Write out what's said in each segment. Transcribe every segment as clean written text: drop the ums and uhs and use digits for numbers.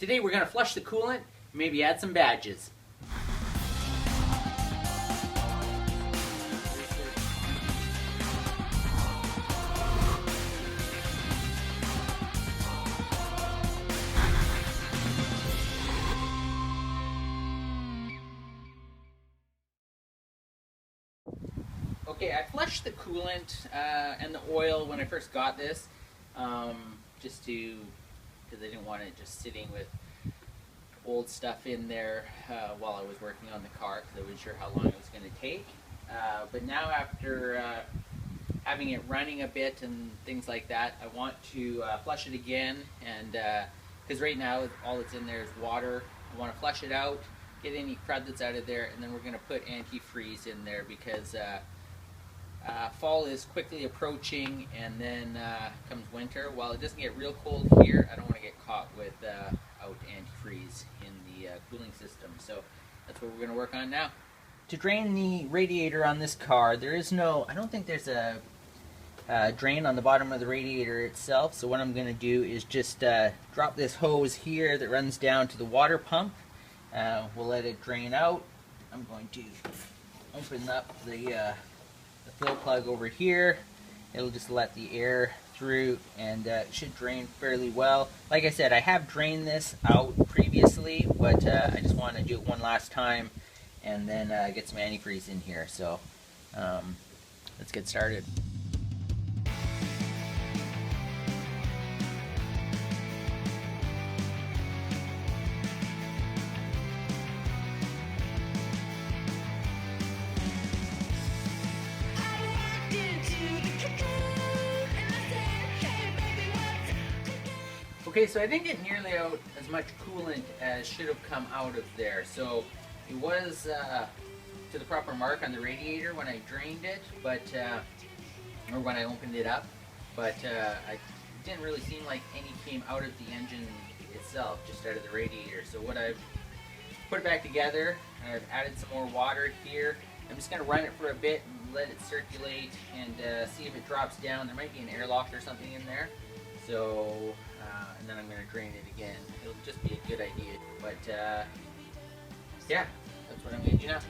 Today we're going to flush the coolant, maybe add some badges. Okay, I flushed the coolant and the oil when I first got this, just because I didn't want it just sitting with old stuff in there while I was working on the car, because I wasn't sure how long it was going to take. But now after having it running a bit and things like that, I want to flush it again, and because right now all that's in there is water. I want to flush it out, get any crud that's out of there, and then we're going to put antifreeze in there because fall is quickly approaching, and then comes winter. While it doesn't get real cold here, I don't want to get caught without antifreeze in the cooling system. So that's what we're going to work on now. To drain the radiator on this car, there is no, I don't think there's a drain on the bottom of the radiator itself. So what I'm going to do is just drop this hose here that runs down to the water pump. We'll let it drain out. I'm going to open up the fill plug over here. It'll just let the air through, and it should drain fairly well. Like I said, I have drained this out previously, but I just want to do it one last time and then get some antifreeze in here. So let's get started. Okay, so I didn't get nearly out as much coolant as should have come out of there. So it was to the proper mark on the radiator when I drained it, but or when I opened it up. But it didn't really seem like any came out of the engine itself, just out of the radiator. So what I've put it back together, I've added some more water here. I'm just going to run it for a bit and let it circulate and see if it drops down. There might be an airlock or something in there. So, and then I'm going to drain it again. It'll just be a good idea. But, yeah, that's what I'm going to do now.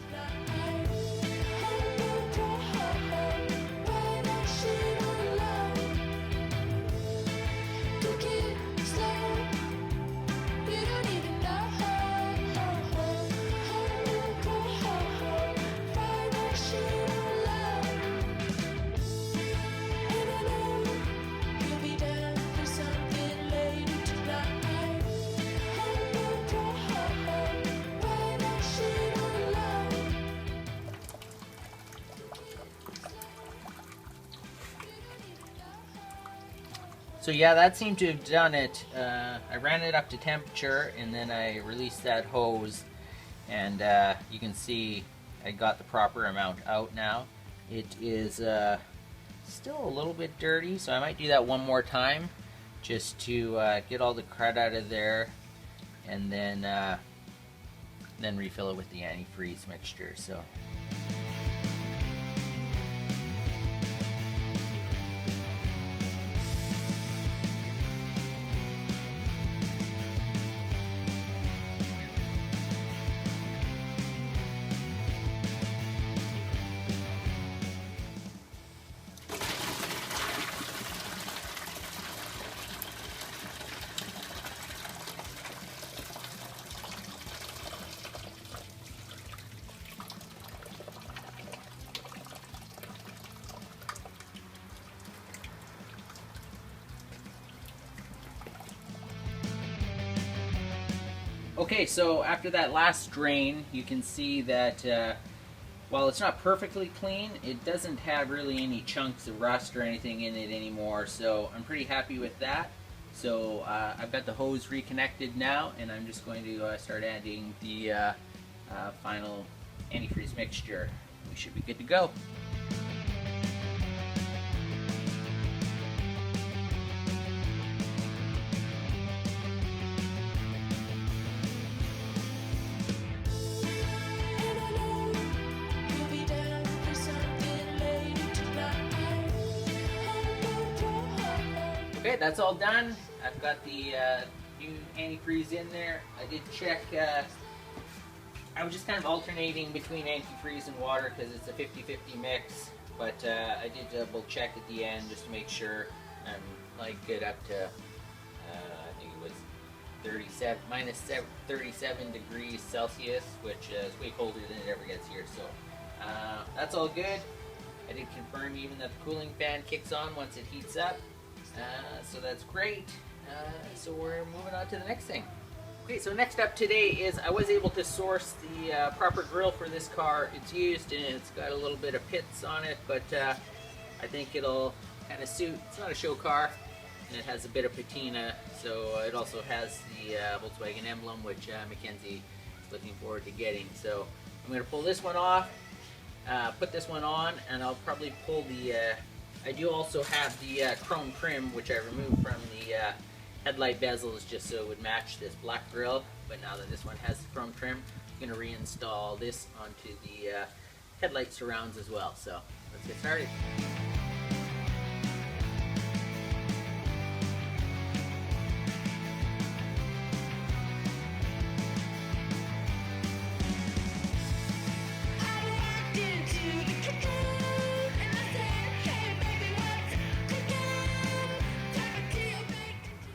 So yeah, that seemed to have done it. I ran it up to temperature and then I released that hose, and you can see I got the proper amount out now. It is still a little bit dirty, so I might do that one more time just to get all the crud out of there, and then refill it with the antifreeze mixture. So. Okay, so after that last drain, you can see that while it's not perfectly clean, it doesn't have really any chunks of rust or anything in it anymore, so I'm pretty happy with that. So I've got the hose reconnected now, and I'm just going to start adding the final antifreeze mixture. We should be good to go. Okay, that's all done. I've got the new antifreeze in there. I did check, I was just kind of alternating between antifreeze and water because it's a 50-50 mix, but I did double check at the end just to make sure I'm like good up to, I think it was 37 degrees Celsius, which is way colder than it ever gets here, so that's all good. I did confirm even that the cooling fan kicks on once it heats up, so that's great. So we're moving on to the next thing. Okay, so next up today is I was able to source the proper grille for this car. It's used and it's got a little bit of pits on it, but I think it'll kind of suit. It's not a show car, and it has a bit of patina, so it also has the Volkswagen emblem, which Mackenzie is looking forward to getting. So I'm going to pull this one off, put this one on, and I'll probably pull the, I do also have the chrome trim, which I removed from the headlight bezels just so it would match this black grille, but now that this one has the chrome trim, I'm going to reinstall this onto the headlight surrounds as well. So let's get started.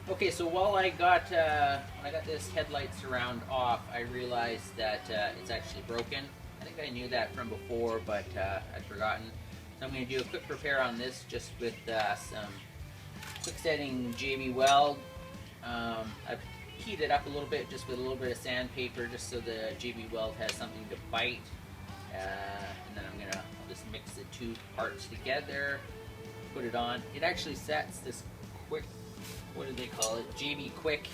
Okay, so while I got when I got this headlight surround off, I realized that it's actually broken. I think I knew that from before, but I'd forgotten. So I'm going to do a quick repair on this just with some quick setting JB Weld. I've heated it up a little bit just with a little bit of sandpaper just so the JB Weld has something to bite. And then I'll just mix the two parts together, put it on. It actually sets this quick, what do they call it? JB Quick.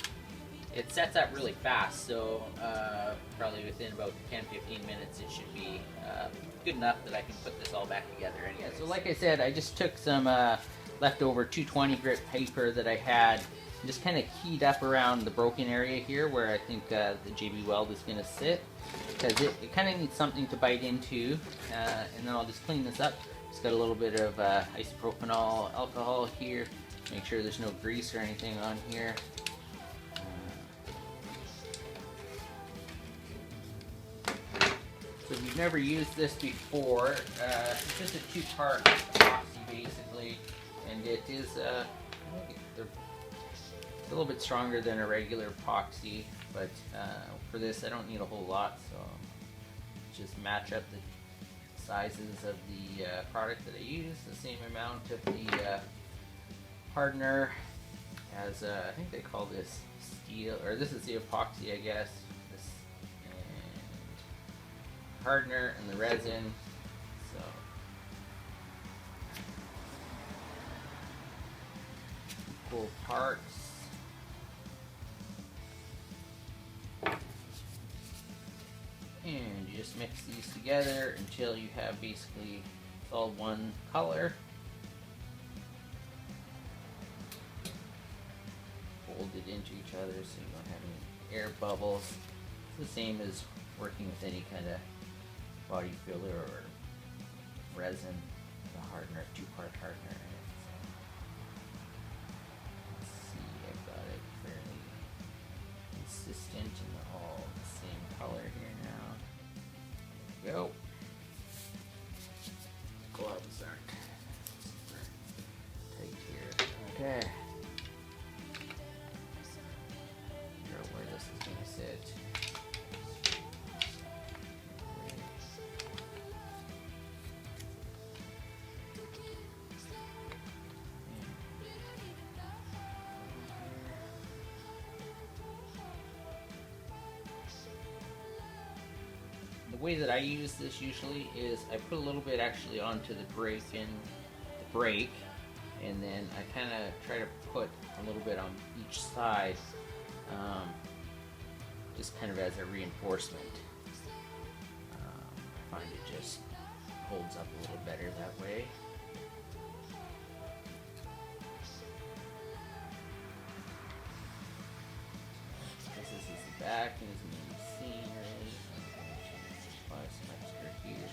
It sets up really fast, so probably within about 10-15 minutes it should be good enough that I can put this all back together. Anyway, so like I said, I just took some leftover 220 grit paper that I had and just kind of keyed up around the broken area here where I think the JB Weld is going to sit, because it kind of needs something to bite into, and then I'll just clean this up. Just got a little bit of isopropanol alcohol here. Make sure there's no grease or anything on here. So if you've never used this before, it's just a two-part epoxy basically, and it is I think it's a little bit stronger than a regular epoxy, but for this I don't need a whole lot, so just match up the sizes of the product that I use, the same amount of the hardener as I think they call this steel, or this is the epoxy, I guess. This and hardener and the resin. So equal parts. And you just mix these together until you have basically all one color. Folded into each other so you don't have any air bubbles. It's the same as working with any kind of body filler or resin. The hardener, two-part hardener. Let's see, I've got it fairly consistent and all the same color here now. There we go. Gloves aren't super tight here. Okay. Where this is going to sit. The way that I use this usually is I put a little bit actually onto the brake and then I kind of try to put a little bit on each side. Just kind of as a reinforcement. I find it just holds up a little better that way. This is the back, and as you can see, some extra here.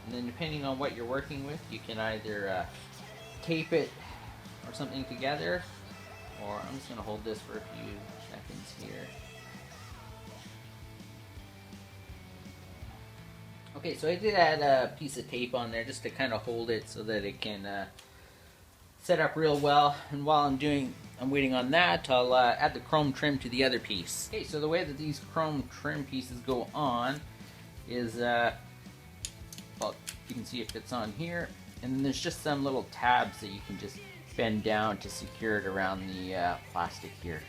And then depending on what you're working with, you can either tape it or or something together, or I'm just going to hold this for a few seconds here. Okay, so I did add a piece of tape on there just to kind of hold it so that it can set up real well. And while I'm waiting on that, I'll add the chrome trim to the other piece. Okay, so the way that these chrome trim pieces go on is, well, you can see it fits on here, and then there's just some little tabs that you can just bend down to secure it around the plastic here.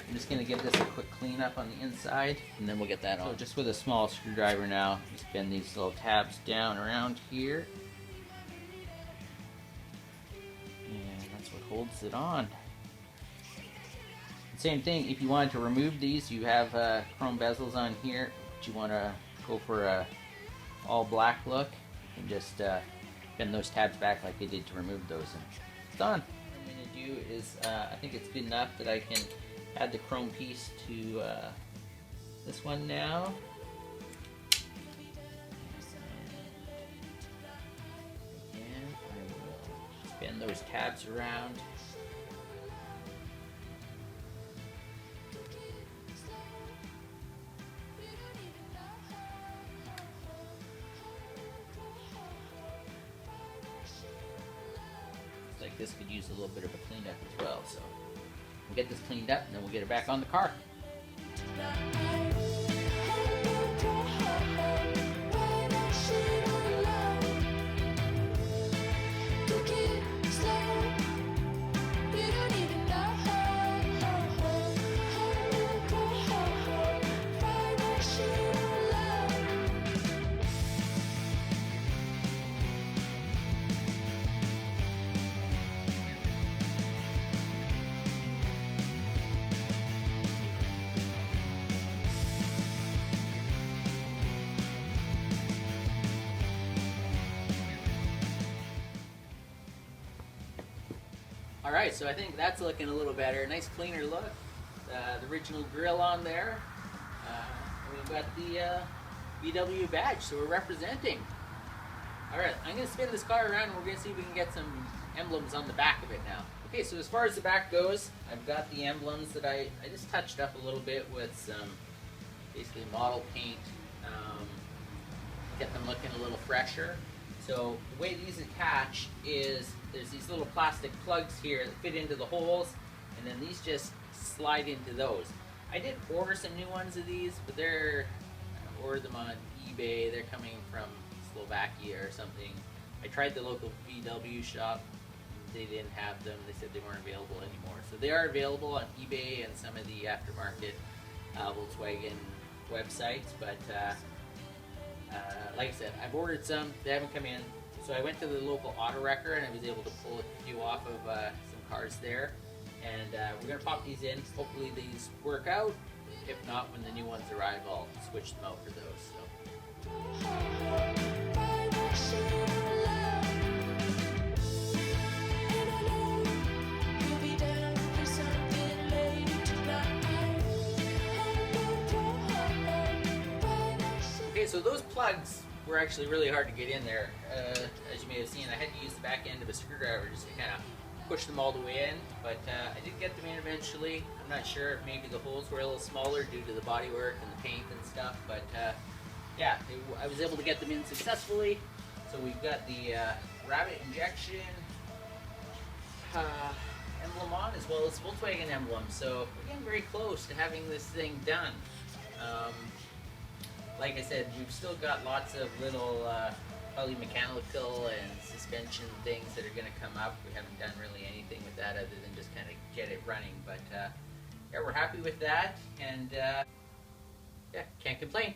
I'm just going to give this a quick clean up on the inside, and then we'll get that on. So just with a small screwdriver now, just bend these little tabs down around here. And that's what holds it on. Same thing, if you wanted to remove these, you have chrome bezels on here, but you want to go for a all black look, you can just bend those tabs back like they did to remove those, and it's done. What I'm going to do is, I think it's good enough that I can add the chrome piece to this one now. And I will bend those tabs around. Like this could use a little bit of a cleanup as well, so we'll get this cleaned up and then we'll get it back on the car. Alright, so I think that's looking a little better. Nice cleaner look. The original grille on there. We've got the VW badge, so we're representing. Alright, I'm going to spin this car around and we're going to see if we can get some emblems on the back of it now. Okay, so as far as the back goes, I've got the emblems that I just touched up a little bit with some basically model paint. Get them looking a little fresher. So the way these attach is there's these little plastic plugs here that fit into the holes, and then these just slide into those. I did order some new ones of these, but I ordered them on eBay. They're coming from Slovakia or something. I tried the local VW shop. They didn't have them. They said they weren't available anymore. So they are available on eBay and some of the aftermarket Volkswagen websites, but like I said, I've ordered some. They haven't come in. So I went to the local auto wrecker and I was able to pull a few off of some cars there. And we're going to pop these in. Hopefully these work out. If not, when the new ones arrive, I'll switch them out for those. So. Okay, so those plugs were actually really hard to get in there. As you may have seen, I had to use the back end of a screwdriver just to kind of push them all the way in, but I did get them in eventually. I'm not sure if maybe the holes were a little smaller due to the bodywork and the paint and stuff, but yeah, I was able to get them in successfully. So we've got the rabbit injection emblem on, as well as Volkswagen emblem. So we're getting very close to having this thing done. Like I said, we've still got lots of little probably mechanical and suspension things that are going to come up. We haven't done really anything with that other than just kind of get it running. But yeah, we're happy with that, and yeah, can't complain.